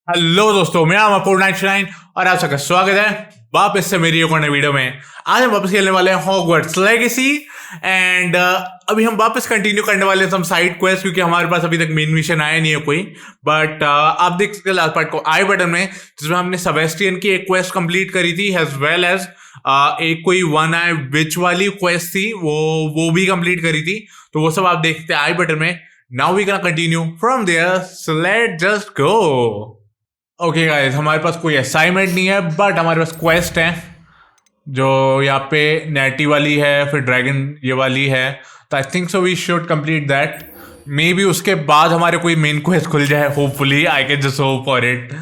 Hello दोस्तों, मेरा नाम है Portkey और आप सबका स्वागत है वापस से मेरी एक और नई वीडियो में। आज हम वापस खेलने वाले हैं Hogwarts Legacy एंड अभी हम वापस कंटिन्यू करने वाले हैं सम साइड क्वेस्ट, क्योंकि हमारे पास अभी तक मेन मिशन आया नहीं है कोई। बट आप देख सकते हैं लास्ट पार्ट को आई बटन में, जिसमें हमने सेबेस्टियन की एक क्वेस्ट कंप्लीट करी थी एज वेल एज एक कोई वन आई विच वाली क्वेस्ट थी, वो भी कंप्लीट करी थी। तो वो सब आप देखते हैं आई बटन में। Now we can continue from there, so let's just go. Okay guys, हमारे पास कोई असाइनमेंट नहीं है बट हमारे पास क्वेस्ट है, जो यहाँ पे नेटी वाली है, फिर ड्रैगन ये वाली है। तो I think so we should complete that. Maybe उसके बाद हमारे कोई मेन क्वेस्ट खुल जाए, hopefully. I can just hope for it.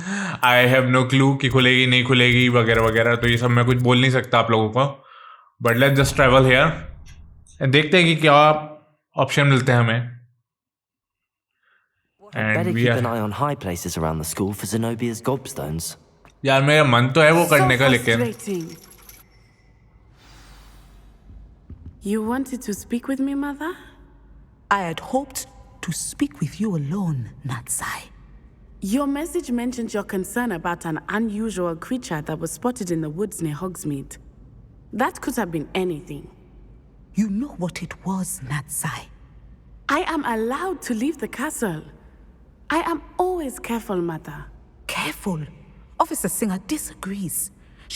I have no clue कि खुलेगी नहीं खुलेगी वगैरह वगैरह, तो ये सब मैं कुछ बोल नहीं सकता आप लोगों को। But let's just travel here, देखते हैं कि क्या ऑप्शन मिलते हैं हमें। Better keep an eye on high places around the school for Zenobia's gobstones. यार मेरा मन तो है वो करने का, लेकिन You wanted to speak with me, Mother? I had hoped to speak with you alone, Natsai. Your message mentioned your concern about an unusual creature that was spotted in the woods near Hogsmeade. That could have been anything. You know what it was, Natsai. I am allowed to leave the castle. I am always careful, Mother. Careful. Officer Singer disagrees.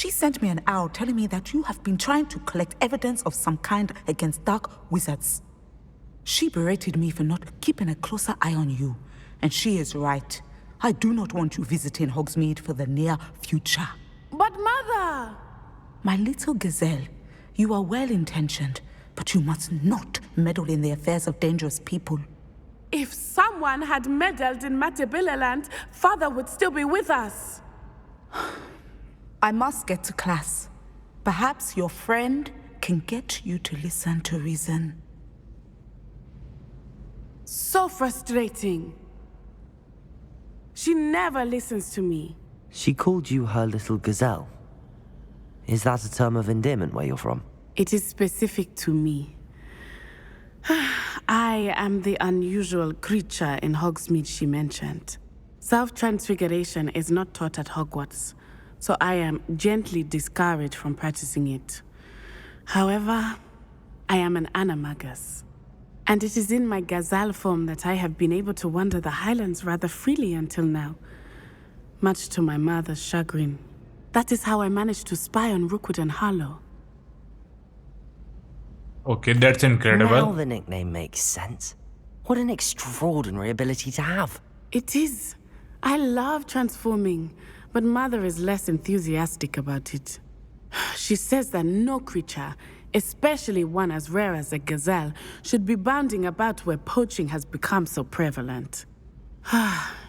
She sent me an owl telling me that you have been trying to collect evidence of some kind against dark wizards. She berated me for not keeping a closer eye on you. And she is right. I do not want you visiting Hogsmeade for the near future. But Mother! My little gazelle, you are well-intentioned, but you must not meddle in the affairs of dangerous people. If someone had meddled in Matabeleland, Father would still be with us. I must get to class. Perhaps your friend can get you to listen to reason. So frustrating. She never listens to me. She called you her little gazelle. Is that a term of endearment where you're from? It is specific to me. I am the unusual creature in Hogsmeade she mentioned. Self-transfiguration is not taught at Hogwarts, so I am gently discouraged from practicing it. However, I am an animagus, and it is in my gazelle form that I have been able to wander the Highlands rather freely until now, much to my mother's chagrin. That is how I managed to spy on Rookwood and Harlow. Okay, that's incredible. Now the nickname makes sense. What an extraordinary ability to have. It is. I love transforming, but Mother is less enthusiastic about it. She says that no creature, especially one as rare as a gazelle, should be bounding about where poaching has become so prevalent.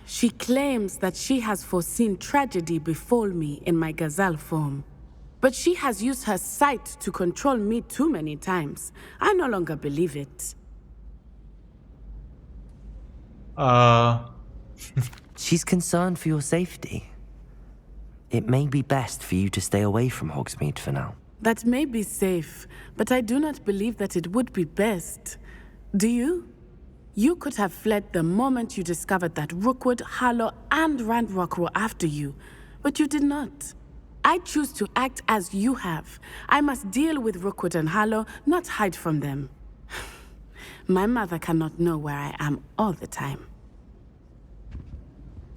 She claims that she has foreseen tragedy befall me in my gazelle form. But she has used her sight to control me too many times. I no longer believe it. She's concerned for your safety. It may be best for you to stay away from Hogsmeade for now. That may be safe, but I do not believe that it would be best. Do you? You could have fled the moment you discovered that Rookwood, Harlow, and Ranrock were after you, but you did not. I choose to act as you have. I must deal with Rookwood and Harlow, not hide from them. My mother cannot know where I am all the time.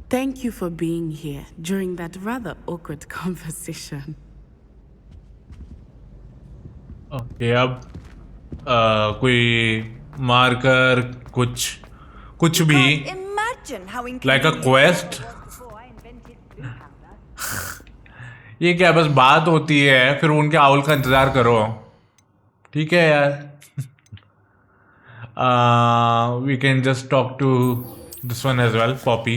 Thank you for being here during that rather awkward conversation. Okay, अब कोई marker कुछ भी like a quest. ये क्या बस बात होती है, फिर उनके आउल का इंतजार करो, ठीक है यार। We can just talk to this one as well, Poppy.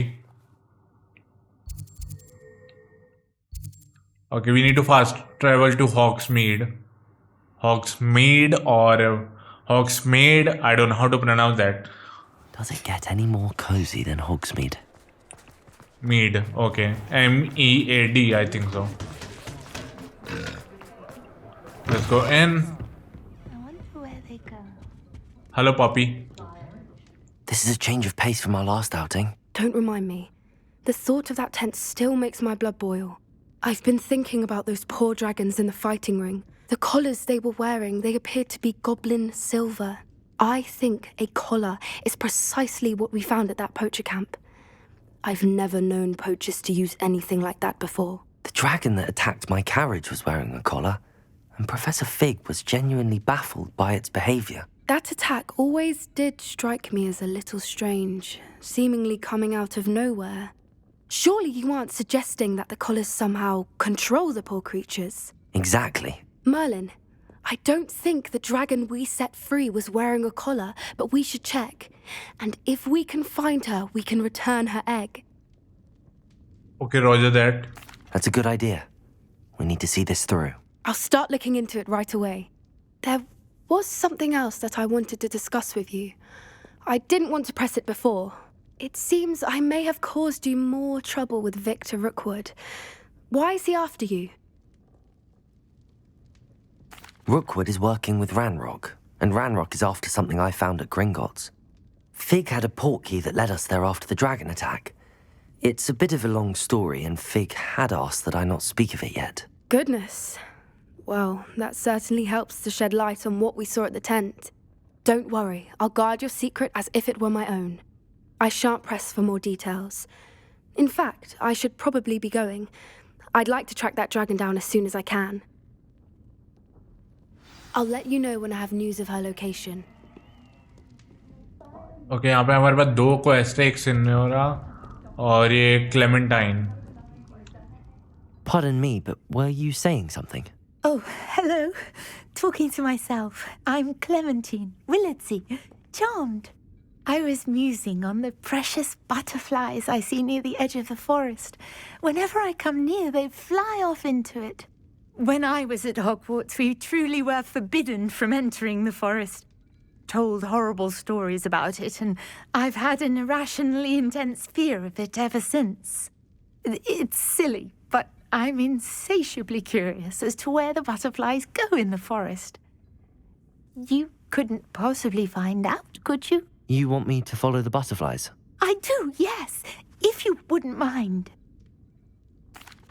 Okay, we need to fast travel to Hogsmeade. Hogsmeade or Hogsmeade, I don't know how to pronounce that. Does it get any more cozy than Hogsmeade? Mead, okay. M-E-A-D, I think so. Let's go in. I wonder where they go. Hello, Poppy. This is a change of pace from our last outing. Don't remind me. The thought of that tent still makes my blood boil. I've been thinking about those poor dragons in the fighting ring. The collars they were wearing, they appeared to be goblin silver. I think a collar is precisely what we found at that poacher camp. I've never known poachers to use anything like that before. The dragon that attacked my carriage was wearing a collar, and Professor Fig was genuinely baffled by its behavior. That attack always did strike me as a little strange, seemingly coming out of nowhere. Surely you aren't suggesting that the collars somehow control the poor creatures? Exactly. Merlin, I don't think the dragon we set free was wearing a collar, but we should check. And if we can find her, we can return her egg. Okay, roger that. That's a good idea. We need to see this through. I'll start looking into it right away. There was something else that I wanted to discuss with you. I didn't want to press it before. It seems I may have caused you more trouble with Victor Rookwood. Why is he after you? Rookwood is working with Ranrock, and Ranrock is after something I found at Gringotts. Fig had a portkey that led us there after the dragon attack. It's a bit of a long story, and Fig had asked that I not speak of it yet. Goodness. Well, that certainly helps to shed light on what we saw at the tent. Don't worry, I'll guard your secret as if it were my own. I shan't press for more details. In fact, I should probably be going. I'd like to track that dragon down as soon as I can. I'll let you know when I have news of her location. Okay, यहाँ पे हमारे पास 2 quest है, एक सिन्योरा और ये Clementine. Pardon me, but were you saying something? Oh, hello. Talking to myself. I'm Clementine Willardsey. Charmed. I was musing on the precious butterflies I see near the edge of the forest. Whenever I come near, they fly off into it. When I was at Hogwarts, we truly were forbidden from entering the forest. Told horrible stories about it, and I've had an irrationally intense fear of it ever since. It's silly, but I'm insatiably curious as to where the butterflies go in the forest. You couldn't possibly find out, could you? You want me to follow the butterflies? I do, yes, if you wouldn't mind.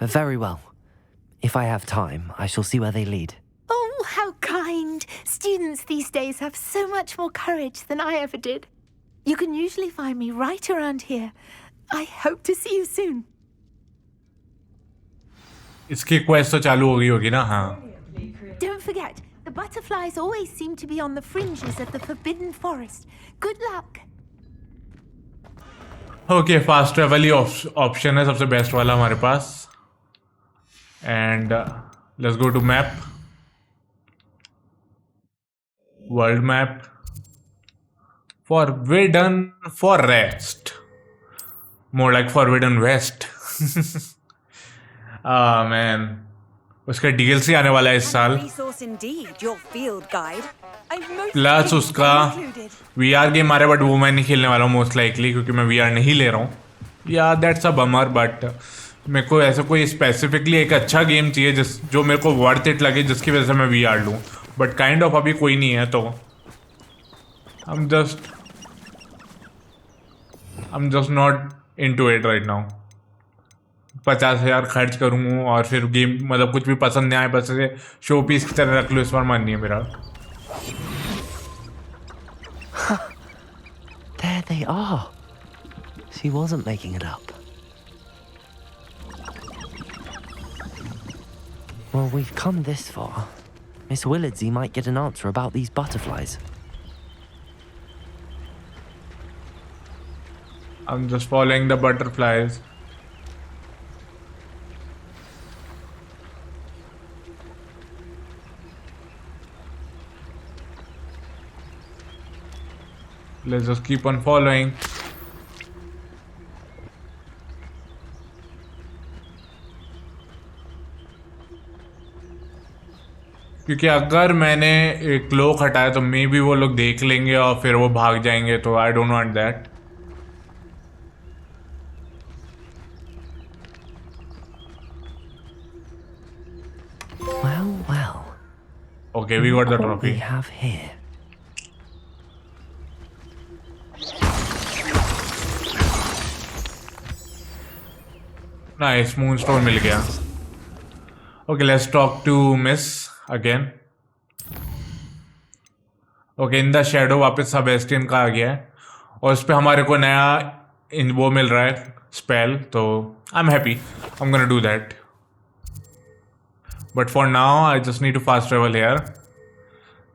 Very well. If I have time, I shall see where they lead. Oh, how kind. Students these days have so much more courage than I ever did. You can usually find me right around here. I hope to see you soon. इसकी quest तो चालू हो गई होगी ना? हाँ. Don't forget, the butterflies always seem to be on the fringes of the Forbidden Forest. Good luck. Okay, fast travel he option है सबसे बेस्ट वाला हमारे पास. And let's go to map. World map. Forbidden Forest. More like Forbidden West. Ah man. उसका DLC आने वाला है इस साल. प्लस उसका VR गेम आ रहा है, बट वो मैं नहीं खेलने वाला हूँ मोस्ट लाइकली, क्योंकि मैं VR नहीं ले रहा हूँ. या दैट्स अ बमर, बट मेरे को ऐसा कोई स्पेसिफिकली एक अच्छा गेम चाहिए जो मेरे को वर्थ इट लगे, जिसकी वजह से मैं VR लूँ. बट काइंड ऑफ अभी कोई नहीं है, तो I'm just not into it right now. 50,000 खर्च करूँ और फिर गेम मतलब कुछ भी पसंद नहीं आए, बस ऐसे शो पीस की तरह रख लो, इस बार मन नहीं है मेरा. There they are. She wasn't making it up. Well, we've come this far. Miss Willardsey might get an answer about these butterflies. I'm just following the butterflies. Let's just keep on following. क्योंकि अगर मैंने एक cloak हटाया तो may be वो लोग देख लेंगे और फिर वो भाग जाएंगे, तो I don't want that. Well. Okay, we got the What trophy. we have here. Nice, moonstone मिल गया. Okay, let's talk to miss again. Okay, in the shadow वापस सेबेस्टियन का आ गया है और उस पर हमारे को नया वो मिल रहा है स्पेल, तो I am happy. I am gonna do that. But for now I just need to fast travel here,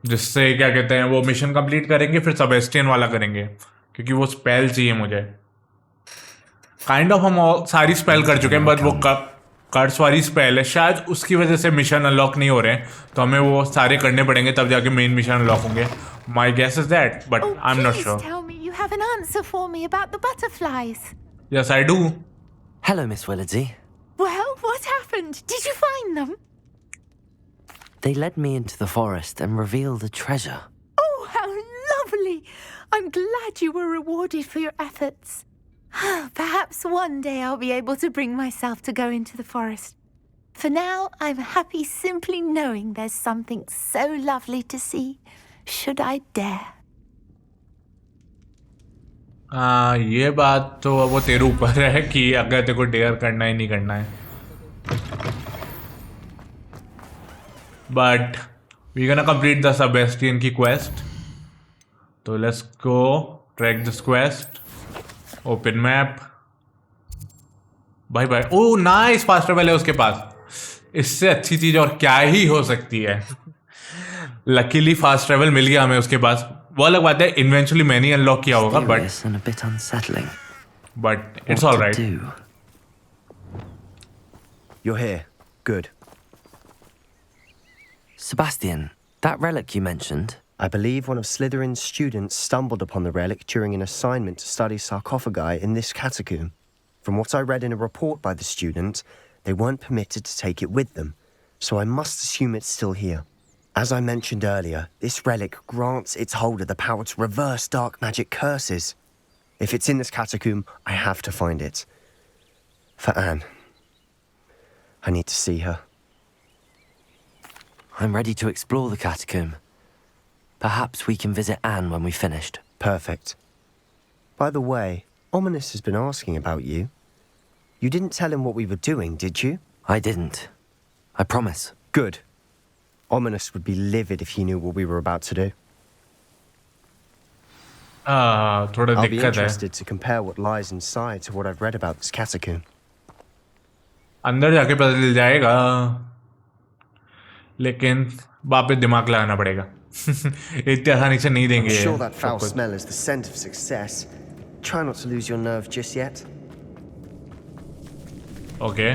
जिससे क्या कहते हैं वो मिशन कंप्लीट करेंगे, फिर सेबेस्टियन वाला करेंगे, क्योंकि वो स्पेल चाहिए मुझे. काइंड ऑफ हम सारी स्पेल कर चुके हैं, बट वो कर्स वाली स्पेल है, शायद उसकी वजह से मिशन अनलॉक नहीं हो रहे हैं, तो हमें वो सारे करने पड़ेंगे तब जाके मेन मिशन अनलॉक होंगे. My guess is that, but I am not Please sure. tell me you have an answer for me about the butterflies. Yes I do. Hello, Miss Willardsey. Well, what happened? Did you find them? They led me into the forest and revealed a treasure. Oh, how lovely! I'm glad you were rewarded for your efforts. Perhaps one day I'll be able to bring myself to go into the forest. For now, I'm happy simply knowing there's something so lovely to see, should I dare. ये बात तो वो तेरे ऊपर है कि अगर तेरे को डेयर करना है नहीं करना है. But we gonna complete the Sebastian की क्वेस्ट, तो let's go track this quest. Open map. भाई भाई, ओह नाइस, फास्ट ट्रैवल है उसके पास. इससे अच्छी चीज और क्या ही हो सकती है. लकीली फास्ट ट्रैवल मिल गया हमें उसके पास. वो अलग बात है, इवेंचुअली मैंने अनलॉक किया होगा, Mysterious and a bit unsettling. But it's What all to right. do? You're here. Good. Sebastian, that relic you mentioned. I believe one of Slytherin's students stumbled upon the relic during an assignment to study sarcophagi in this catacomb. From what I read in a report by the student, they weren't permitted to take it with them, so I must assume it's still here. As I mentioned earlier, this relic grants its holder the power to reverse dark magic curses. If it's in this catacomb, I have to find it. For Anne. I need to see her. I'm ready to explore the catacomb. Perhaps we can visit Anne when we've finished. Perfect. By the way, Ominous has been asking about you. You didn't tell him what we were doing, did you? I didn't. I promise. Good. Ominous would be livid if he knew what we were about to do. थोड़ा I'll be दिक्कत है. interested to compare what lies inside to what I've read about this catacomb. अंदर जाके पता चल जाएगा, लेकिन वापस दिमाग लगाना पड़ेगा. इतनी आसानी से नहीं I'm देंगे. sure that foul सब कुछ. smell is the scent of success. Try not to lose your nerve just yet. Okay.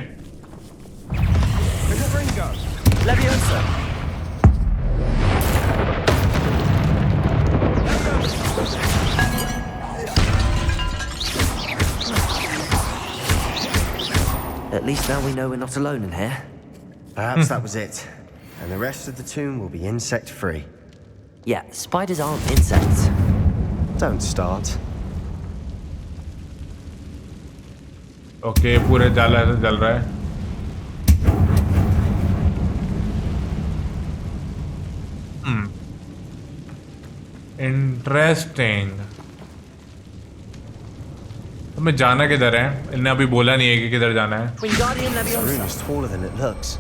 Leviosa! At least now we know we're not alone in here. Perhaps that was it. And the rest of the tomb will be insect-free. Yeah, spiders aren't insects. Don't start. Okay, पूरे जाला से जल रहा है. Interesting. हमें जाना किधर है? इन्हें अभी बोला नहीं है कि किधर जाना है. This room is taller than it looks.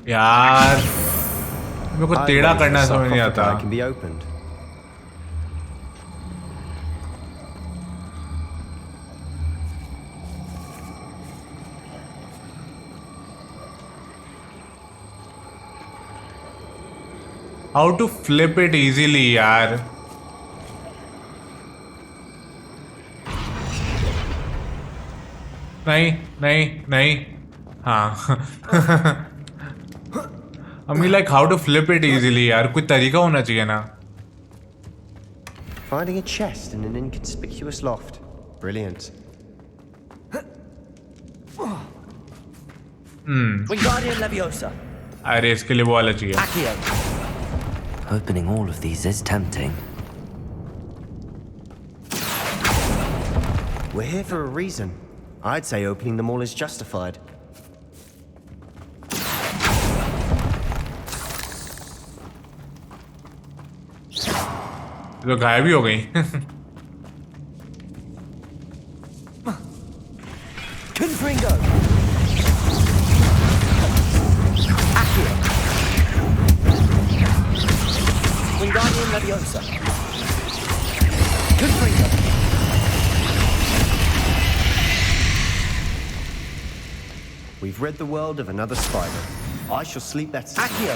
यार मेरे को I टेढ़ा believe करना the समझ नहीं आता. sarcophagi can be opened. How to flip it easily यार. नहीं नहीं नहीं. हाँ. I mean like how to flip it easily यार, कोई तरीका होना चाहिए ना. Finding a chest in an inconspicuous loft. Brilliant. Wingardium Leviosa. अरे इसके लिए वो वाला चाहिए. Accio. Opening all of these is tempting. We're here for a reason. I'd say opening them all is justified. तो गायब ही हो गई. Confringo. Accio. Wingardium Leviosa. Confringo. We've rid the world of another spider. I shall sleep better. Accio.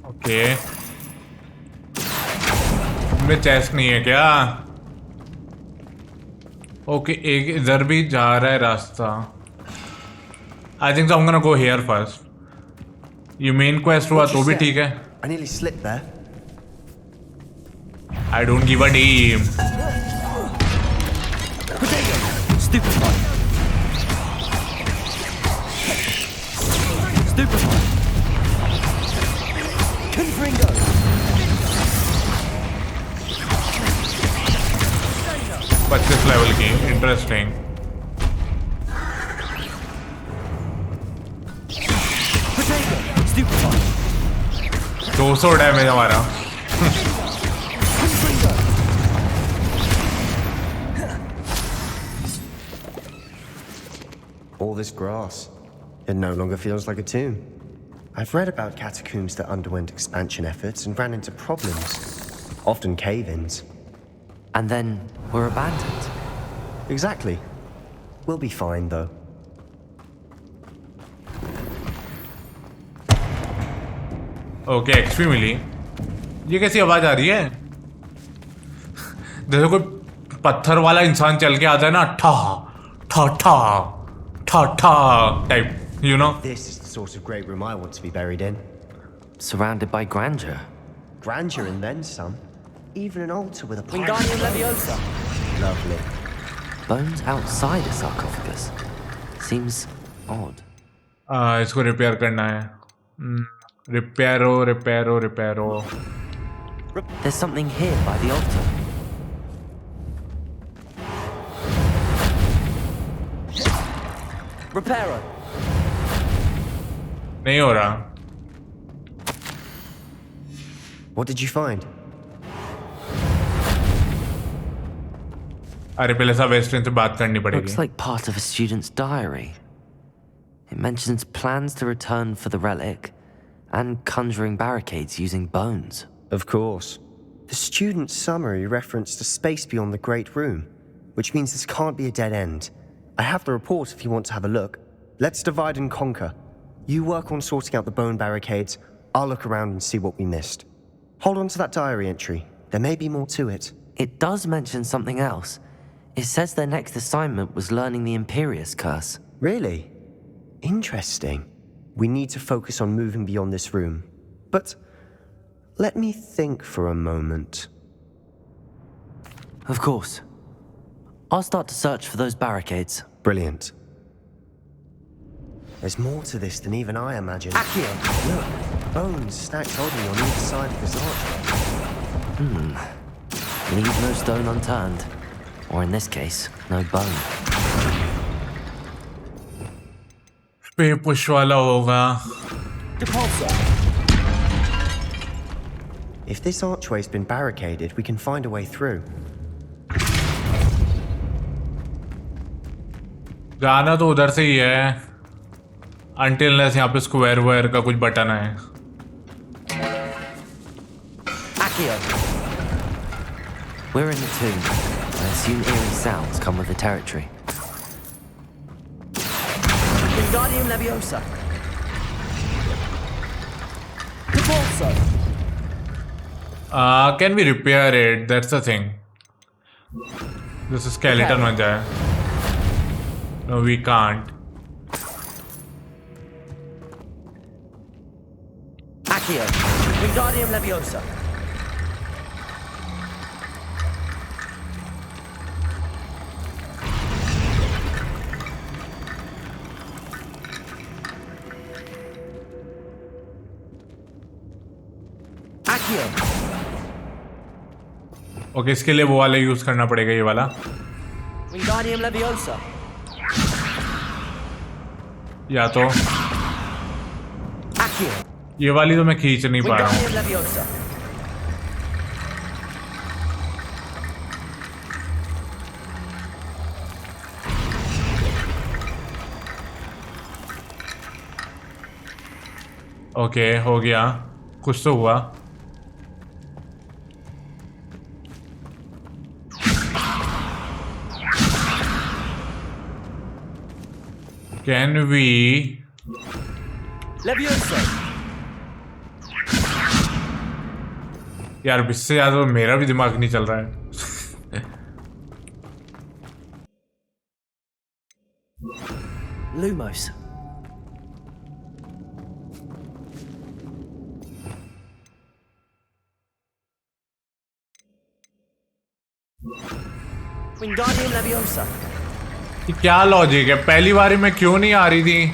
Okay. में chest नहीं है क्या? Okay, एक इधर भी जा रहा है रास्ता. आई think so I am gonna go here first. ये मेन क्वेस्ट हुआ तो भी ठीक है. I nearly slipped there. I don't give a damn. Stupefy. Stupefy. Confringo. But this level game, interesting. Potato. Stupefy. 200 damage हमारा. Confringo. All this grass. It no longer feels like a tomb. I've read about catacombs that underwent expansion efforts and ran into problems. Often cave-ins. And then were abandoned. Exactly. We'll be fine, though. Okay, XP मिली. ये कैसी आवाज आ रही है? जैसे कोई पत्थर वाला इंसान चल के आता है ना, ठा ठा ठा ठा ठा type, you know? This is the sort of great room I want to be buried in. Surrounded by grandeur. Grandeur and then some. Even an altar with a Wingardium Leviosa. Lovely. Bones outside a sarcophagus. Seems odd. इसको repair करना है. रिपेयरो. There's something here by the altar. Reparo. नहीं हो रहा. What did you find? अरे पहले सब western से बात करनी Looks पड़ेगी. like part of a student's diary. It mentions plans to return for the relic and conjuring barricades using bones. Of course. The student's summary referenced a space beyond the Great Room, which means this can't be a dead end. I have the report if you want to have a look. Let's divide and conquer. You work on sorting out the bone barricades. I'll look around and see what we missed. Hold on to that diary entry. There may be more to it. It does mention something else. It says their next assignment was learning the Imperius curse. Really? Interesting. We need to focus on moving beyond this room. But let me think for a moment. Of course. I'll start to search for those barricades. Brilliant. There's more to this than even I imagined. Accio. Look, bones stacked oddly on each side of this archway. Leave no stone unturned. Or in this case, no bone. पे push वाला होगा. Depulso. If this archway's been barricaded, we can find a way through. जाना तो उधर से ही है. Until unless यहाँ पे स्क्वायर वायर का कुछ बटन है. Accio. We're in the tomb. I assume eerie sounds come with the territory. Wingardium Leviosa. Depulso. Can we repair it? That's the thing. This is skeleton बन जाए. No, we can't. Accio. Wingardium Leviosa. Accio. Okay, इसके लिए वो वाला use करना पड़ेगा, ये वाला। Wingardium Leviosa. या तो Accio. ये वाली तो मैं खींच नहीं पा रहा हूँ। Wingardium Leviosa. ओके, हो गया, कुछ तो हुआ। Can we Leviosa. यार, इससे ज्यादा तो मेरा भी दिमाग नहीं चल रहा है। Lumos. Wingardium Leviosa. ये क्या लॉजिक है? पहली बारी में क्यों नहीं आ रही थी?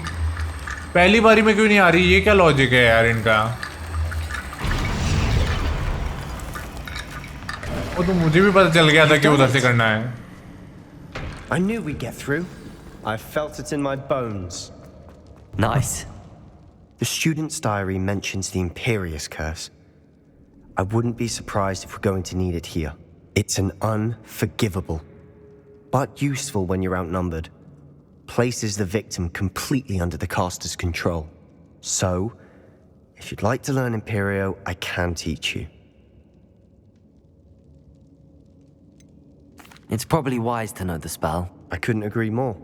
पहली बारी में क्यों नहीं आ रही? ये क्या लॉजिक है यार इनका? वो तो मुझे भी पता चल गया था कि उधर से करना है। I knew we'd get through. I felt it in my bones. Nice. The student's diary mentions the Imperious curse. I wouldn't be surprised if we're going to need it here. It's an unforgivable, but useful when you're outnumbered. Places the victim completely under the caster's control. So, if you'd like to learn Imperio, I can teach you. It's probably wise to know the spell. I couldn't agree more.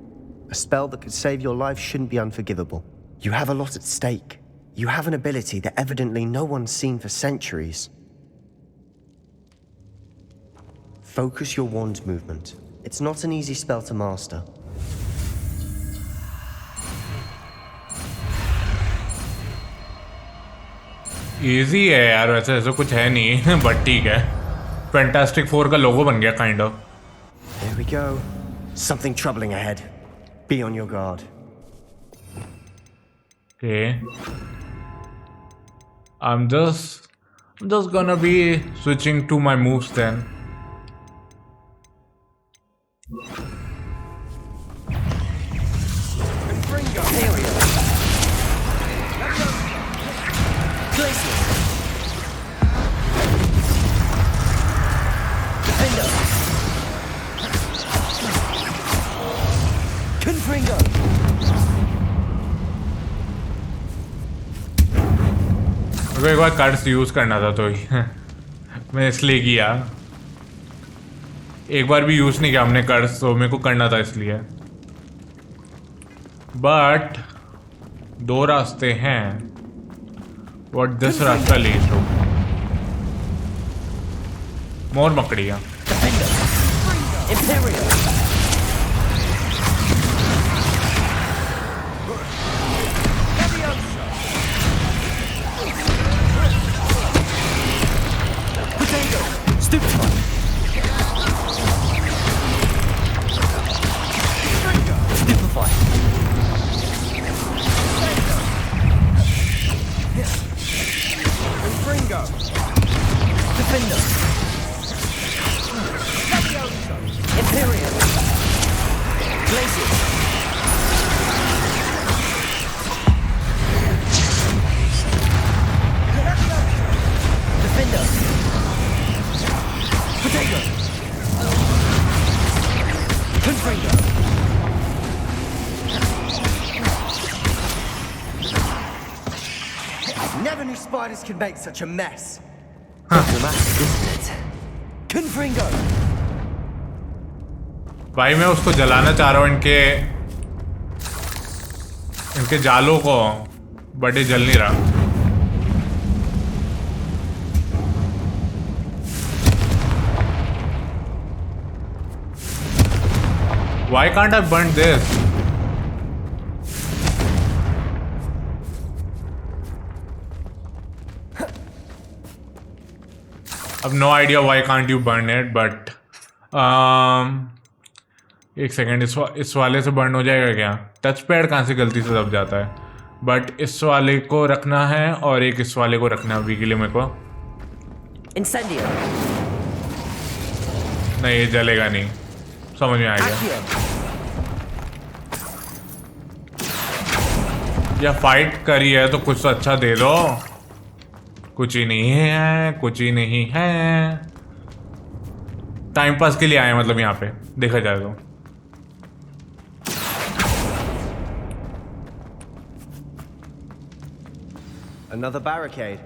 A spell that could save your life shouldn't be unforgivable. You have a lot at stake. You have an ability that evidently no one's seen for centuries. Focus your wand's movement. It's not an easy spell to master. Easy है यार, वैसे ऐसा कुछ है नहीं। But ठीक है, fantastic four का लोगो बन गया kind of. There we go. Something troubling ahead. Be on your guard. Okay. I'm just gonna be switching to my moves then. Imperio. Glacier. Defender. Confringo. मेरे को एक बार कार्ड्स यूज करना था तो मैं इसलिए किया। एक बार भी यूज नहीं किया हमने कार्ड्स, तो मेरे को करना था इसलिए। बट दो रास्ते हैं। व्हाट दिस रास्ता लीड्स टू? मोर मकड़ियाँ। Imperio. Stupefy. Stupefy. Ringo. Defender. Imperio. Glacier. Defender. Potato. Confringo. Never knew spiders could make such a mess. Dramatic, isn't it? Confringo. भाई मैं उसको जलाना चाह रहा हूँ, इनके जालों को, बट ये जल नहीं रहा। Why can't I burn this? अब no idea why can't you burn it, but एक सेकेंड, इस वाले से बर्न हो जाएगा क्या? टच पैड कहाँ से गलती से दब जाता है? बट इस वाले को रखना है और एक इस वाले को रखना है अभी के लिए मेरे को। Incendio. नहीं ये जलेगा नहीं, समझ में आ गया। Accio. या फाइट करी है तो कुछ तो अच्छा दे दो। कुछ ही नहीं है, कुछ ही नहीं है। टाइम पास के लिए आए मतलब यहाँ पे देखा जाए तो। Another barricade.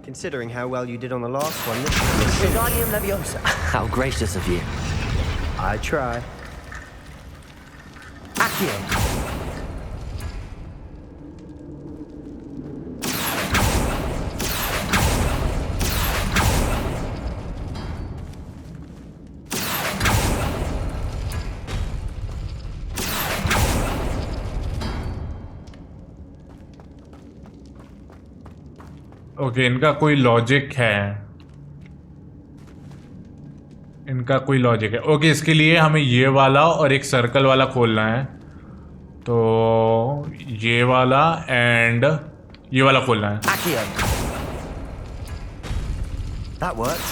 Considering how well you did on the last one, this is Wingardium Leviosa. How gracious of you. I try. Accio. Okay इनका कोई लॉजिक है, इनका कोई लॉजिक है। ओके इसके लिए हमें ये वाला और एक सर्कल वाला खोलना है, तो ये वाला एंड ये वाला खोलना है। Accio. That works.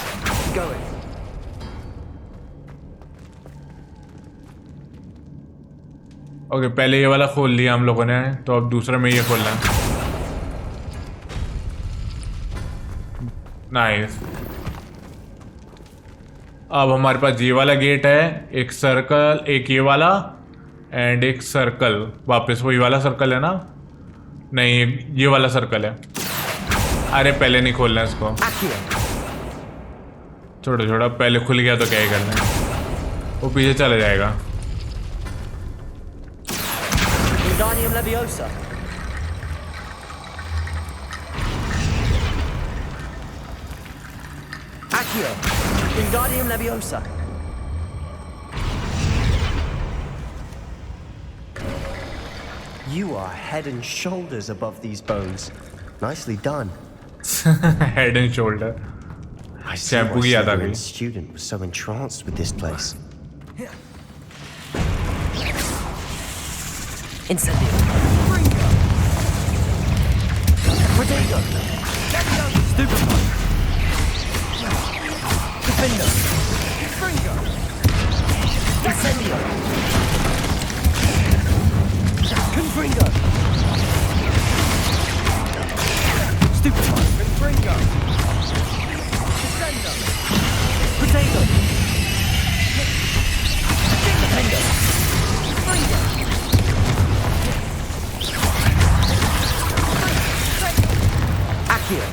Going. Okay पहले ये वाला खोल लिया हम लोगों ने, तो अब दूसरा में ये खोलना है। नाइस। अब हमारे पास ये वाला गेट है, एक सर्कल, एक ये वाला एंड एक सर्कल। वापस वही वाला सर्कल है ना? नहीं ये वाला सर्कल है। अरे पहले नहीं खोलना है इसको, Accio. छोड़ो छोड़ो, पहले खुल गया तो क्या ही करना है, वो पीछे चला जाएगा। Wingardium Leviosa. Accio. Wingardium Leviosa. You are head and shoulders above these bones. Nicely done. Head and shoulder. I see Shampoo why की याद आ गई। Slytherin's student was so entranced with this place. Incendio. Protego. Stupefy. Defender. Incendio. Confringo. Stupefy. Confringo. Defender. Protego. Defender. Confringo. Accio.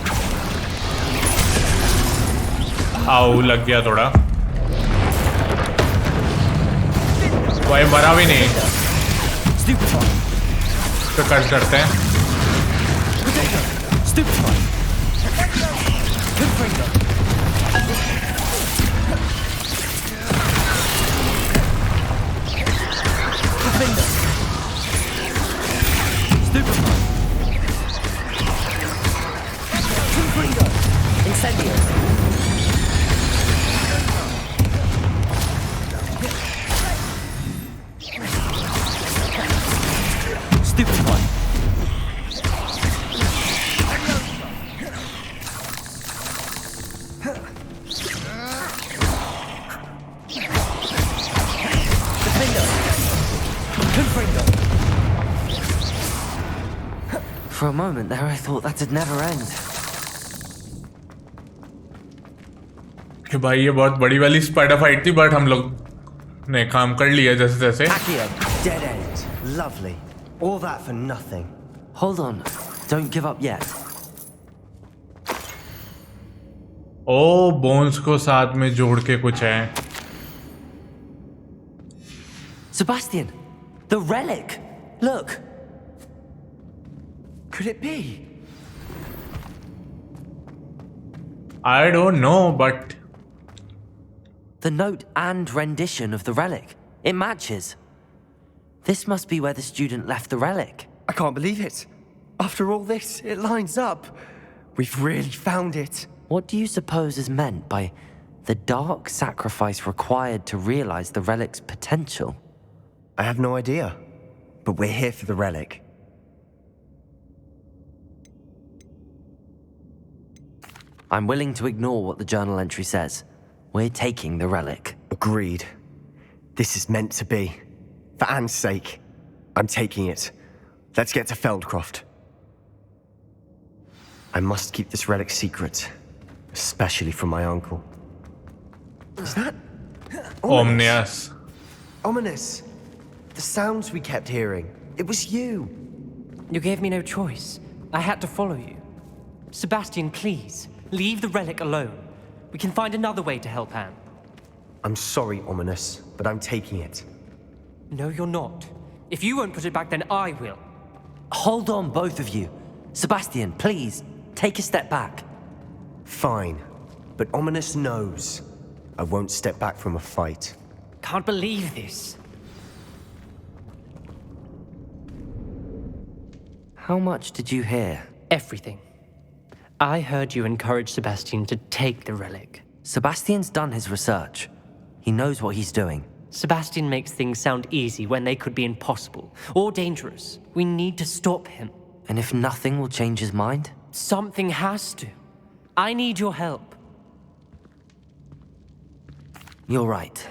आओ लग गया थोड़ा, भाई मरा भी नहीं। Stupefy. तो कट करते हैं। Protego. Stupefy. Confringo. Defender. Stupefy. Confringo. Incendio. Stupefy. Defender. Confringo. For a moment there, I thought that'd never end. कि भाई ये बहुत बड़ी वाली स्पाइडर फाइट थी, बट हम लोग ने काम कर लिया जैसे तैसे। Accio. Dead end. Lovely. All that for nothing. Hold on. Don't give up yet. Oh bones को साथ में जोड़ के कुछ है। Sebastian! The relic! Look! Could it be? I don't know, but The note and rendition of the relic. It matches. This must be where the student left the relic. I can't believe it. After all this, it lines up. We've really found it. What do you suppose is meant by the dark sacrifice required to realize the relic's potential? I have no idea. But we're here for the relic. I'm willing to ignore what the journal entry says. We're taking the relic. Agreed. This is meant to be. For Anne's sake, I'm taking it. Let's get to Feldcroft. I must keep this relic secret, especially from my uncle. Is that Omnius. Ominous? The sounds we kept hearing. It was you. You gave me no choice. I had to follow you. Sebastian, please, leave the relic alone. We can find another way to help Anne. I'm sorry, Ominous, but I'm taking it. No, you're not. If you won't put it back, then I will. Hold on, both of you. Sebastian, please, take a step back. Fine, but Ominous knows I won't step back from a fight. Can't believe this. How much did you hear? Everything. I heard you encourage Sebastian to take the relic. Sebastian's done his research. He knows what he's doing. Sebastian makes things sound easy when they could be impossible or dangerous. We need to stop him. And if nothing will change his mind? Something has to. I need your help. You're right.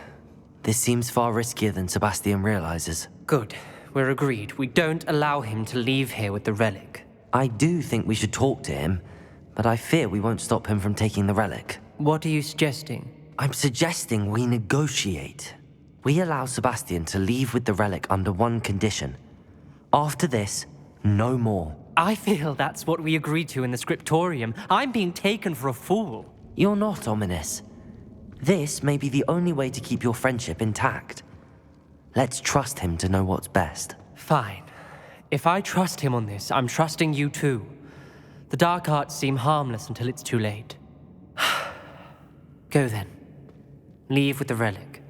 This seems far riskier than Sebastian realizes. Good. We're agreed. We don't allow him to leave here with the relic. I do think we should talk to him, but I fear we won't stop him from taking the relic. What are you suggesting? I'm suggesting we negotiate. We allow Sebastian to leave with the relic under one condition. After this, no more. I feel that's what we agreed to in the scriptorium. I'm being taken for a fool. You're not, Ominous. This may be the only way to keep your friendship intact. Let's trust him to know what's best. Fine. If I trust him on this, I'm trusting you too. The dark arts seem harmless until it's too late. Go then. Leave with the relic.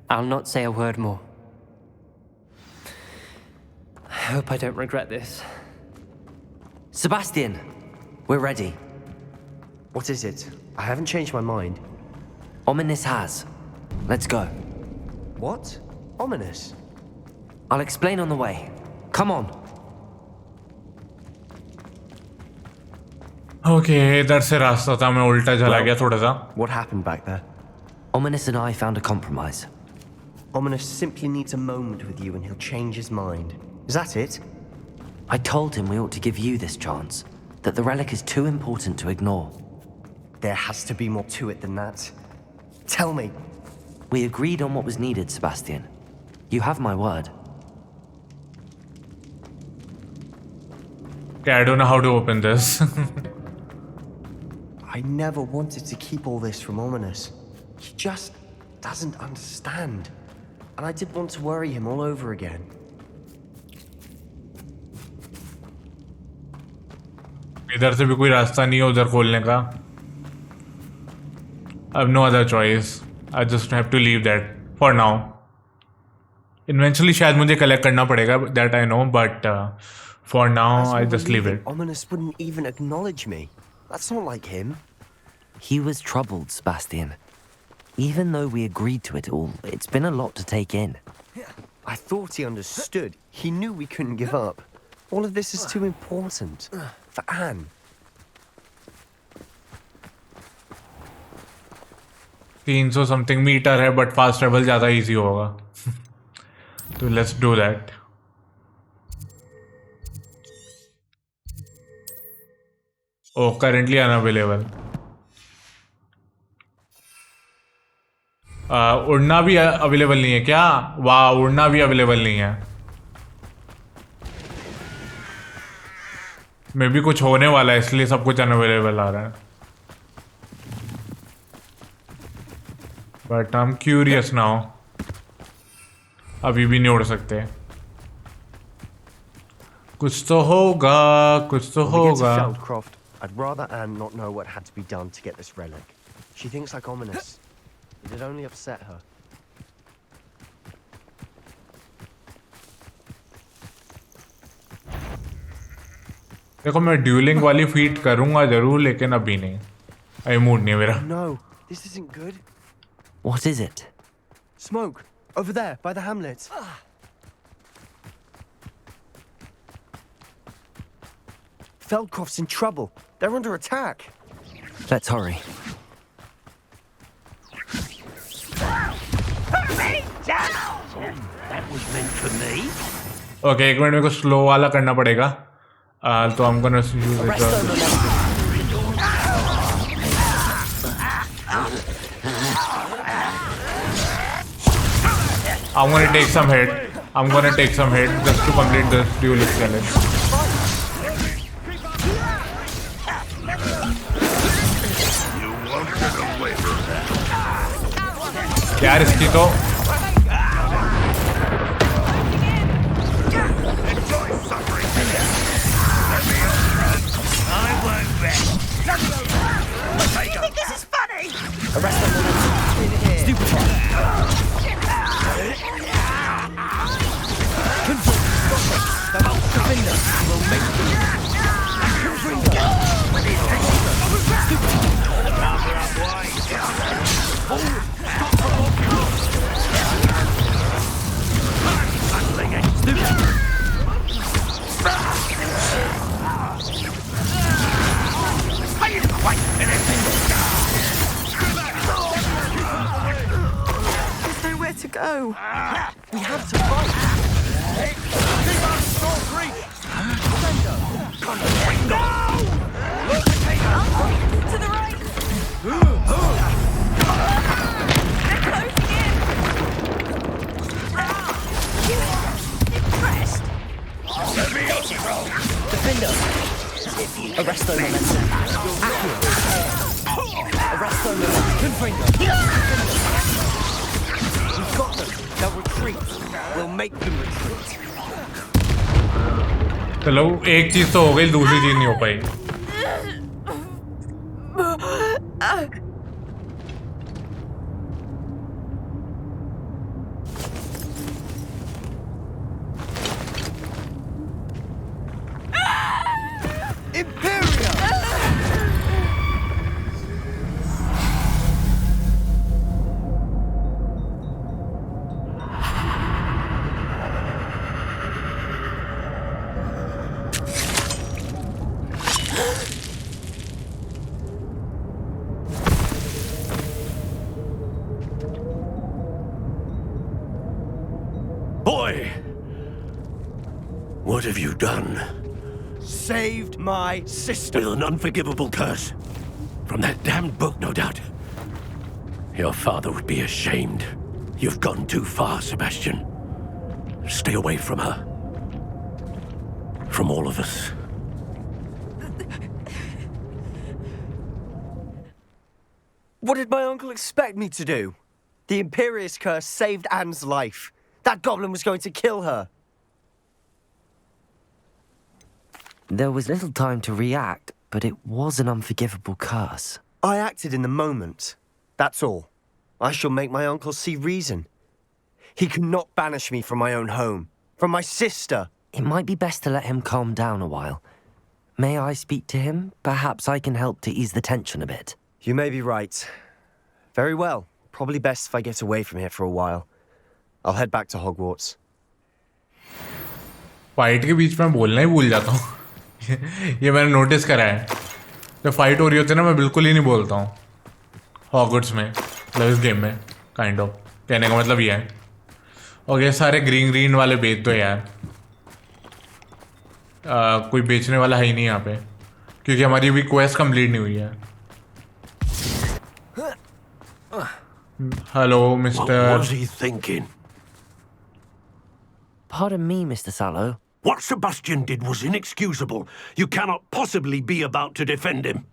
I'll not say a word more. I hope I don't regret this. Sebastian, we're ready. What is it? I haven't changed my mind. Ominous has. Let's go. What? Ominous? I'll explain on the way. Come on. Okay इधर से रास्ता था मैं उल्टा चला गया थोड़ा सा. What happened back there? Ominous and I found a compromise. Ominous simply needs a moment with you and he'll change his mind. Is that it? I told him we ought to give you this chance, that the relic is too important to ignore. There has to be more to it than that. Tell me. We agreed on what was needed, Sebastian. You have my word. Okay, I don't know how to open this. I never wanted to keep all this from Ominous. He just doesn't understand. And I didn't want to worry him all over again. इधर से भी कोई रास्ता नहीं है उधर खोलने का. I have no other choice. I just have to leave that for now. Eventually शायद मुझे collect करना पड़ेगा, that I know, but for now I just leave it. Ominous wouldn't even acknowledge me. That's not like him. He was troubled, Sebastian. Even though we agreed to it all, it's been a lot to take in. I thought he understood. He knew we couldn't give up. All of this is too important. For Anne. 300 something metre है but fast travel ज़्यादा easy होगा. So let's do that. Oh, currently unavailable. उड़ना भी available नहीं है क्या? वाह, उड़ना भी अवेलेबल नहीं है. मे भी कुछ होने वाला है इसलिए सब कुछ अनअवेलेबल आ रहा है. But I am curious now. अभी भी नहीं उड़ सकते. कुछ तो होगा, कुछ तो When we get to होगा. Feldcroft, I'd rather Anne not know what had to be done to get this relic. She thinks like Ominous. It'd only upset her. देखो मैं ड्यूलिंग वाली फीट करूंगा जरूर लेकिन अभी नहीं. अभी मूड नहीं है मेरा. No, this isn't good. What is it? Smoke! Over there, by the hamlet. Feldcroft's in trouble. They're under attack. Let's hurry. Okay एक मिनट मेरे को स्लो वाला करना पड़ेगा तो I'm gonna use I'm gonna take some hit just to complete this duelist challenge. यार इसकी तो To go. We have to fight. To the right. They're closing in. Impressed. Defender. Arresto momentum. Arresto momentum. Confringo. We've got them. They'll retreat. We'll make them retreat. चलो एक चीज तो हो गई दूसरी चीज नहीं हो पाई Imperio! Boy! What have you done? Saved my sister. With an unforgivable curse. From that damned book, no doubt. Your father would be ashamed. You've gone too far, Sebastian. Stay away from her. From all of us. What did my uncle expect me to do? The Imperious curse saved Anne's life. That goblin was going to kill her. There was little time to react, but it was an unforgivable curse. I acted in the moment. That's all. I shall make my uncle see reason. He cannot banish me from my own home, from my sister. It might be best to let him calm down a while. May I speak to him? Perhaps I can help to ease the tension a bit. You may be right. Very well. Probably best if I get away from here for a while. I'll head back to Hogwarts. Fight के बीच में बोलना ही भूल जाता हूँ ये मैंने notice करा है जब फाइट हो रही होती है ना मैं बिल्कुल ही नहीं बोलता हूँ हॉगवर्ट्स में मतलब इस गेम में काइंड ऑफ कहने का मतलब ये है और ये सारे ग्रीन ग्रीन वाले बेच दो यार कोई बेचने वाला है ही नहीं यहाँ पे क्योंकि हमारी अभी क्वेस्ट कंप्लीट नहीं हुई है hello mister What was he thinking? Pardon me, Mr. Sallow. What Sebastian did was inexcusable. You cannot possibly be about to defend him.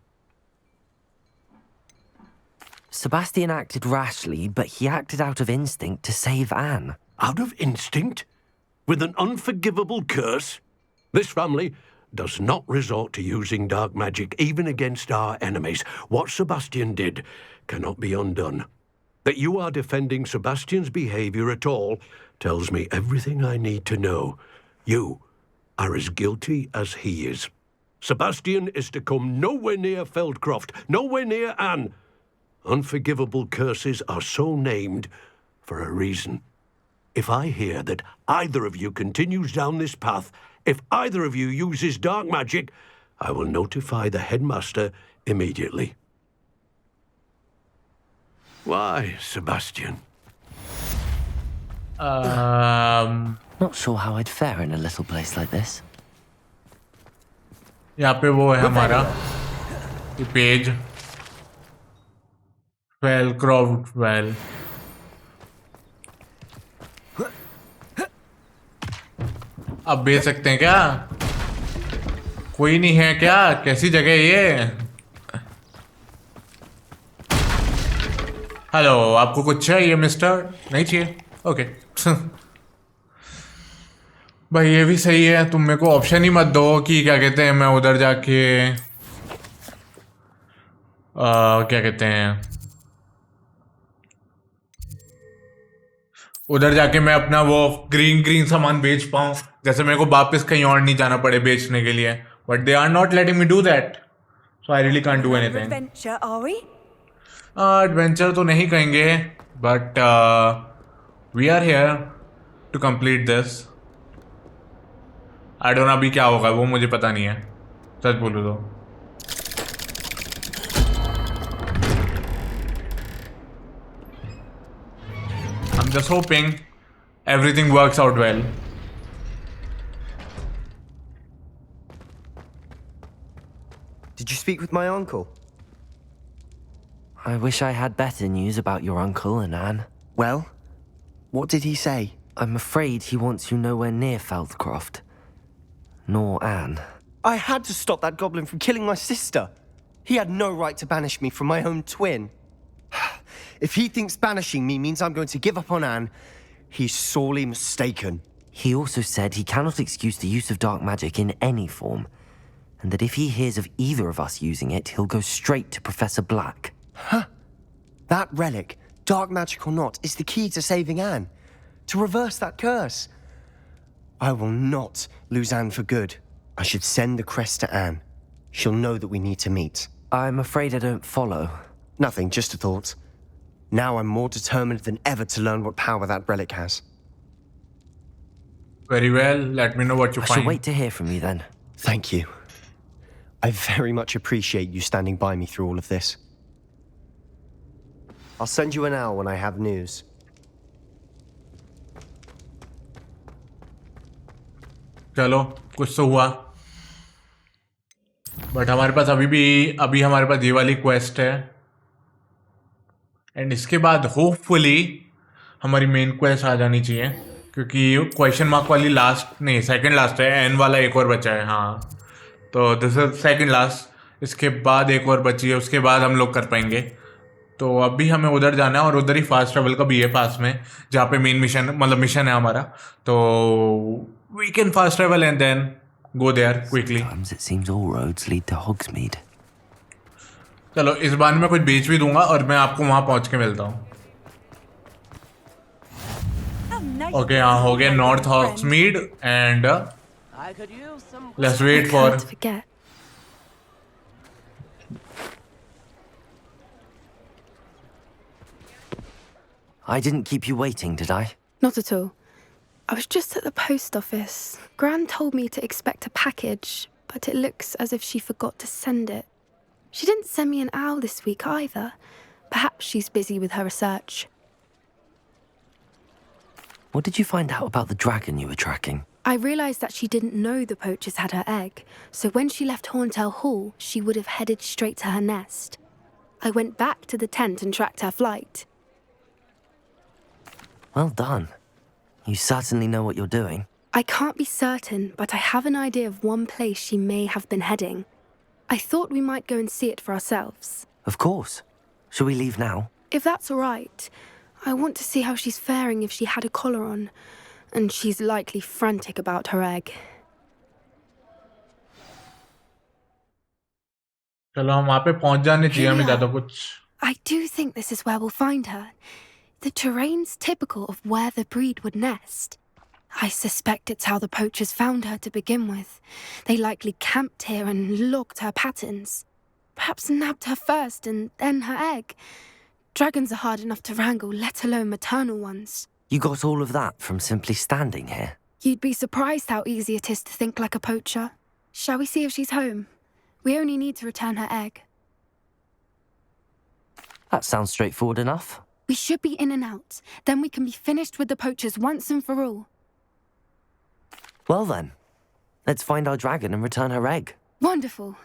Sebastian acted rashly, but he acted out of instinct to save Anne. Out of instinct? With an unforgivable curse? This family does not resort to using dark magic even against our enemies. What Sebastian did cannot be undone. That you are defending Sebastian's behavior at all tells me everything I need to know. You are as guilty as he is. Sebastian is to come nowhere near Feldcroft, nowhere near Anne. Unforgivable curses are so named for a reason. If I hear that either of you continues down this path, if either of you uses dark magic, I will notify the headmaster immediately. Why, Sebastian? Not sure how I'd fare in a little place like this. यहाँ पे वो है हमारा page well अब भेज सकते हैं क्या? कोई नहीं है क्या? कैसी जगह है ये? हेलो, आपको कुछ चाहिए मिस्टर? नहीं चाहिए? ओके भाई ये भी सही है, तुम मेरे को ऑप्शन ही मत दो कि क्या कहते हैं मैं उधर जाके क्या कहते हैं उधर जाके मैं अपना वो ग्रीन सामान बेच पाऊँ, जैसे मेरे को वापस कहीं और नहीं जाना पड़े बेचने के लिए, but they are not letting me do that, so I really can't do anything. Adventure तो नहीं कहेंगे, but we are here to complete this. I don't know अभी क्या होगा, वो मुझे पता नहीं है, सच बोलूँ तो। I'm just hoping everything works out well. Did you speak with my uncle? I wish I had better news about your uncle and Anne. Well, what did he say? I'm afraid he wants you nowhere near Feldcroft. Nor Anne. I had to stop that goblin from killing my sister. He had no right to banish me from my own twin. If he thinks banishing me means I'm going to give up on Anne, he's sorely mistaken. He also said he cannot excuse the use of dark magic in any form, and that if he hears of either of us using it, he'll go straight to Professor Black. Huh? That relic, dark magic or not, is the key to saving Anne. To reverse that curse. I will not lose Anne for good. I should send the crest to Anne. She'll know that we need to meet. I'm afraid I don't follow. Nothing, just a thought. Now I'm more determined than ever to learn what power that relic has. Very well, let me know what you I find. shall wait to hear from you then. Thank you. I very much appreciate you standing by me through all of this. I'll send you an owl when I have news. चलो कुछ तो हुआ, but हमारे पास अभी हमारे पास ये वाली quest है, एंड इसके बाद होपफुली हमारी मेन क्वेस्ट आ जानी चाहिए, क्योंकि क्वेश्चन मार्क वाली लास्ट नहीं, सेकंड लास्ट है, एन वाला एक और बचा है। हाँ, तो दिस इज सेकंड लास्ट, इसके बाद एक और बची है, उसके बाद हम लोग कर पाएंगे। तो अभी हमें उधर जाना है, और उधर ही फास्ट ट्रेवल का भी है पास में, जहाँ पे मेन मिशन है हमारा, तो we can fast travel and then go there quickly. Sometimes it seems all roads lead to Hogsmeade. चलो इस बार मैं कुछ बेच भी दूंगा और मैं आपको वहां पहुंच के मिलता हूँ। ओके, हाँ हो गया north Hogsmeade, and let's wait for I didn't keep you waiting, did I? Not at all. I was just at the post office. Gran told me to expect a package, but it looks as if she forgot to send it. She didn't send me an owl this week either. Perhaps she's busy with her research. What did you find out about the dragon you were tracking? I realised that she didn't know the poachers had her egg, so when she left Horntail Hall, she would have headed straight to her nest. I went back to the tent and tracked her flight. Well done. You certainly know what you're doing. I can't be certain, but I have an idea of one place she may have been heading. I thought we might go and see it for ourselves. Of course. Shall we leave now? If that's all right. I want to see how she's faring if she had a collar on, and she's likely frantic about her egg. चलो हम वहाँ पे पहुँच जाने चाहिए, हमें ज़्यादा कुछ। I do think this is where we'll find her. The terrain's typical of where the breed would nest. I suspect it's how the poachers found her to begin with. They likely camped here and logged her patterns. Perhaps nabbed her first and then her egg. Dragons are hard enough to wrangle, let alone maternal ones. You got all of that from simply standing here? You'd be surprised how easy it is to think like a poacher. Shall we see if she's home? We only need to return her egg. That sounds straightforward enough. We should be in and out. Then we can be finished with the poachers once and for all. Well then, let's find our dragon and return her egg. Wonderful.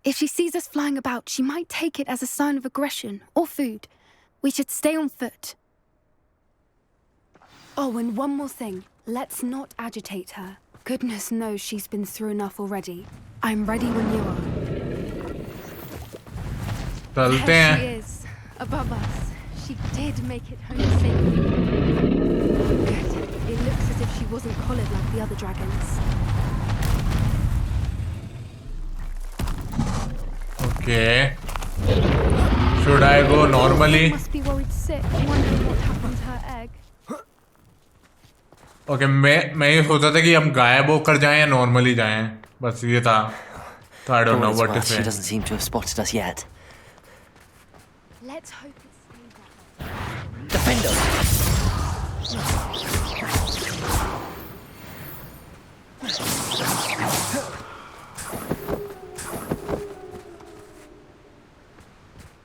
If she sees us flying about, she might take it as a sign of aggression or food. We should stay on foot. Oh, and one more thing. Let's not agitate her. Goodness knows she's been through enough already. I'm ready when you are. चलते There हैं. she is, above us. She did make it home safely. Good. It looks as if she wasn't collared like the other dragons. Okay. Should I go normally? Must be worried sick, wondering what happened to her egg. Okay, मैं ये सोचा था कि हम गायब होकर जाएं या नॉर्मली जाएं. बस ये था. So I don't know what to She say. doesn't seem to have spotted us yet. Let's hope it stays that way. Defend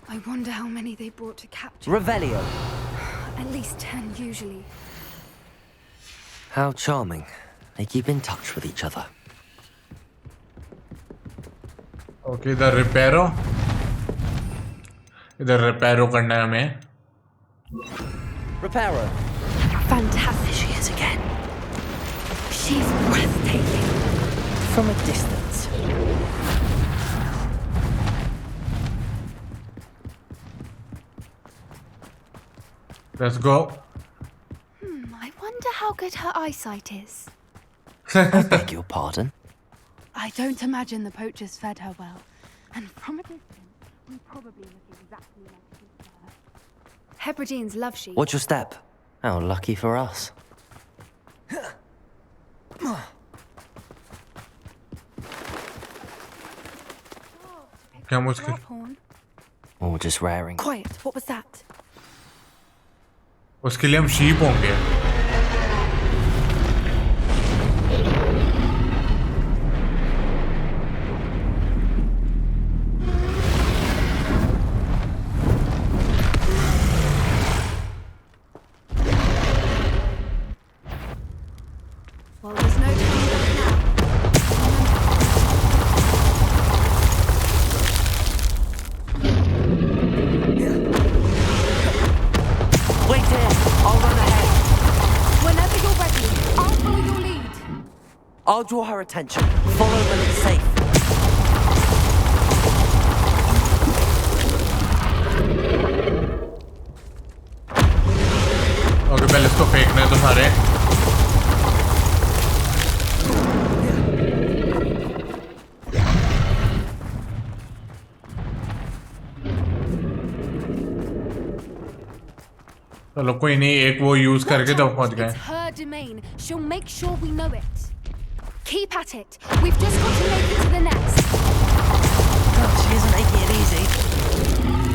I wonder how many they brought to capture. Revelio. At least 10 usually. How charming. They keep in touch with each other. Okay, इधर रिपेयरो. इधर रिपेयरो करना है हमें. Reparo. Fantastic. She is again. She's breathtaking. From a distance. Let's go. I wonder how good her eyesight is. I beg your pardon. I don't imagine the poachers fed her well. And from a distance, we probably look exactly like sheep to her. Hebrideans love sheep. Watch your step. How lucky for us. क्या मुश्किल? Harp horn. Or just raring. Quiet, what was that? उसके लिए हम sheep होंगे. Well, there's no turning back now. Wait here. I'll run ahead. Whenever you're ready, I'll follow your lead. I'll draw her attention. Follow when it's safe. Okay, पहले इसको फेंकने तो सारे. चलो कोई नहीं, एक वो यूज करके तो पहुंच गए. It's her domain. She'll make sure we know it. Keep at it. We've just got to make it to the nest. She isn't making it easy.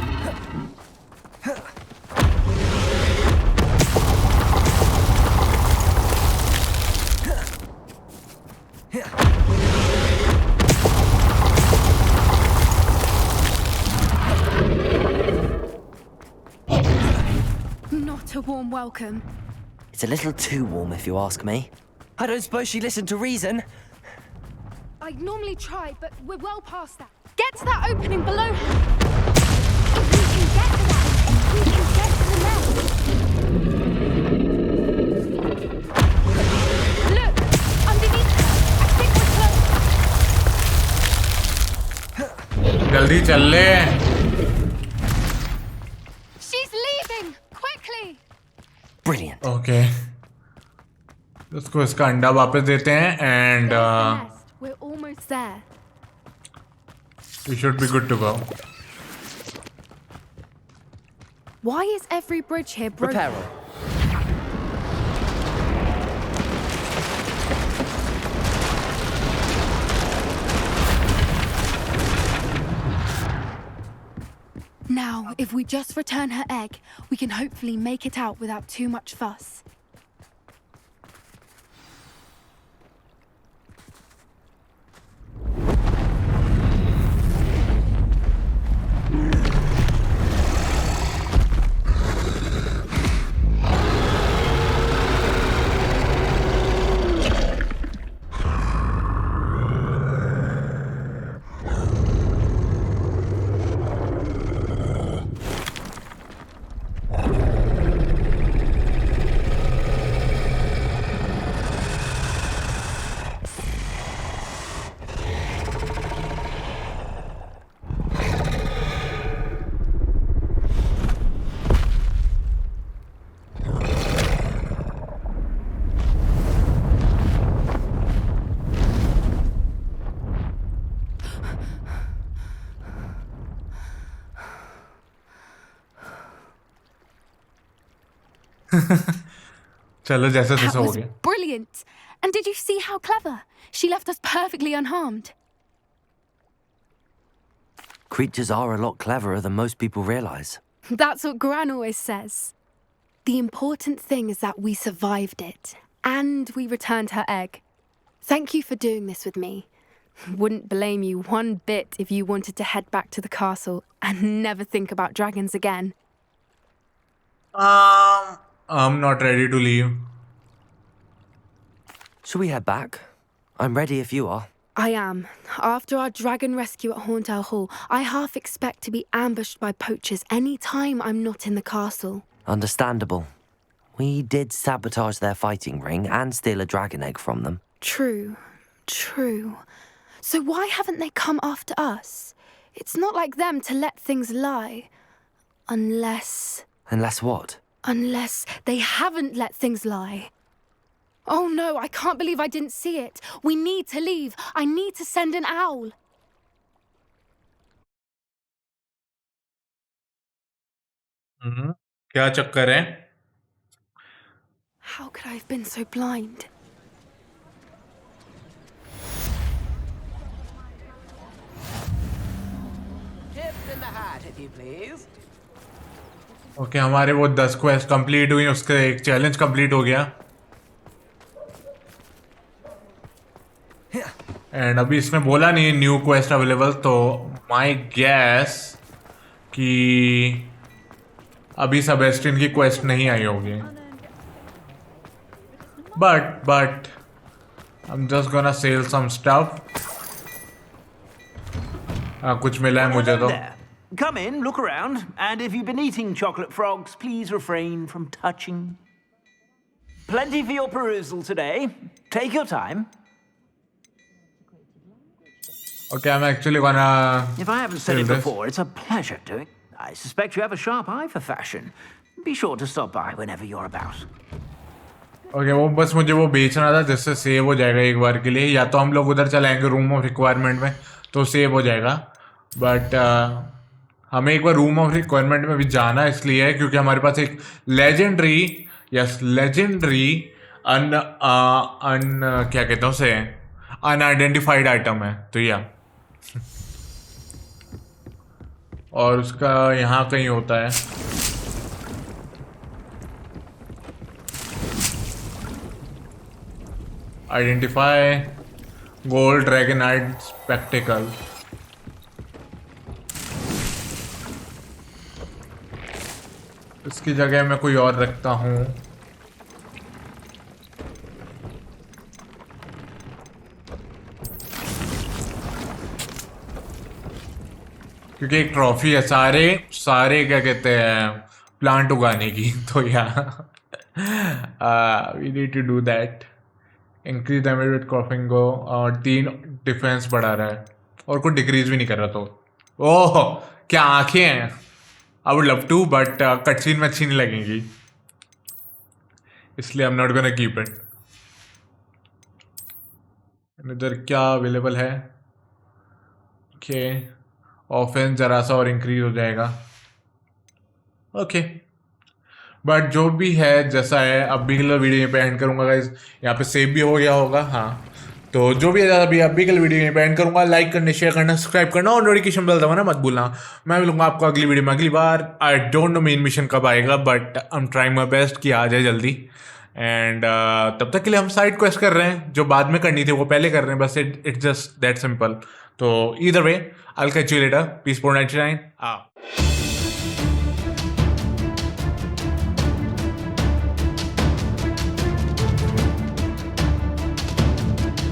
Not a warm welcome. It's a little too warm, if you ask me. I don't suppose she listened to reason. I'd normally try, but we're well past that. Get to that opening below her. If we can get to that, we can get to the nest. Look, underneath her. I think we're close. जल्दी चल ले. She's leaving! Quickly! Brilliant. Okay. उसको इसका अंडा वापस देते हैं and There's the nest. We're almost there. we should be good to go. Why is every bridge here broken? Reparo. Now, if we just return her egg, we can hopefully make it out without too much fuss. चलो जैसे That तैसे हो was गया. brilliant. And did you see how clever? She left us perfectly unharmed. Creatures are a lot cleverer than most people realize. That's what Gran always says. The important thing is that we survived it, and we returned her egg. Thank you for doing this with me. Wouldn't blame you one bit if you wanted to head back to the castle and never think about dragons again. I'm not ready to leave. Shall we head back? I'm ready if you are. I am. After our dragon rescue at Hauntel Hall, I half expect to be ambushed by poachers any time I'm not in the castle. Understandable. We did sabotage their fighting ring and steal a dragon egg from them. True. So why haven't they come after us? It's not like them to let things lie. Unless what? Unless they haven't let things lie. Oh no, I can't believe I didn't see it. We need to leave. I need to send an owl. क्या चक्कर है? How could I have been so blind? Tips in the hat, if you please. Okay, हमारे वो 10 quest complete हुई, उसका एक challenge complete हो गया. एंड अभी इसने बोला नहीं न्यू क्वेस्ट अवेलेबल, तो माय गैस कि अभी सेबेस्टियन की क्वेस्ट नहीं आई होगी. But I am just gonna sell some stuff. कुछ मिला है मुझे तो. Come in, look around, and if you've been eating chocolate frogs, please refrain from touching. Plenty for your perusal today. Take your time. Okay, I'm actually gonna. If I haven't said it before, it's a pleasure doing. I suspect you have a sharp eye for fashion. Be sure to stop by whenever you're about. Okay, वो बस मुझे वो बेचना था जिससे save हो जाएगा एक बार के लिए, या तो हम लोग उधर चलाएंगे रूम ऑफ रिक्वायरमेंट में तो सेव हो जाएगा. बट हमें एक बार रूम ऑफ रिक्वायरमेंट में भी जाना इसलिए है क्योंकि हमारे पास एक लेजेंडरी क्या कहते हैं उसे, अनआइडेंटिफाइड आइटम है. तो या और उसका यहाँ कहीं होता है. आइडेंटिफाई गोल्ड ड्रैगन आइड स्पेक्टिकल. इसकी जगह मैं कोई और रखता हूँ. क्योंकि एक ट्रॉफी है सारे क्या कहते हैं प्लांट उगाने की. तो we need to do that. Increase damage with cropping go, और 3 डिफेंस बढ़ा रहा है और कुछ डिक्रीज भी नहीं कर रहा. तो ओह क्या आंखें हैं. I would love to but cutscene में अच्छी नहीं लगेंगी, इसलिए I am not gonna keep it. इधर क्या अवेलेबल है? ओके, ऑफेंस जरा सा और इंक्रीज हो जाएगा. ओके, बट जो भी है जैसा है, अभी के लिए वीडियो यहीं पे एंड करूँगा गाइस. यहाँ पे सेव भी हो गया होगा. हाँ, तो जो भी है अभी के लिए वीडियो यहीं पे एंड करूँगा. लाइक करना, शेयर करना, सब्सक्राइब करना और नोटिफिकेशन बेल दबाना मत भूलना. मैं मिलूंगा आपको अगली वीडियो में अगली बार. I don't know main mission कब आएगा, but I am trying my best कि आ जाए जल्दी. एंड तब तक के लिए हम साइड क्वेस्ट कर रहे हैं, जो बाद में करनी थी वो पहले कर रहे हैं. बस इट्स जस्ट दैट सिंपल. तो either way I will catch you later. Peace 499.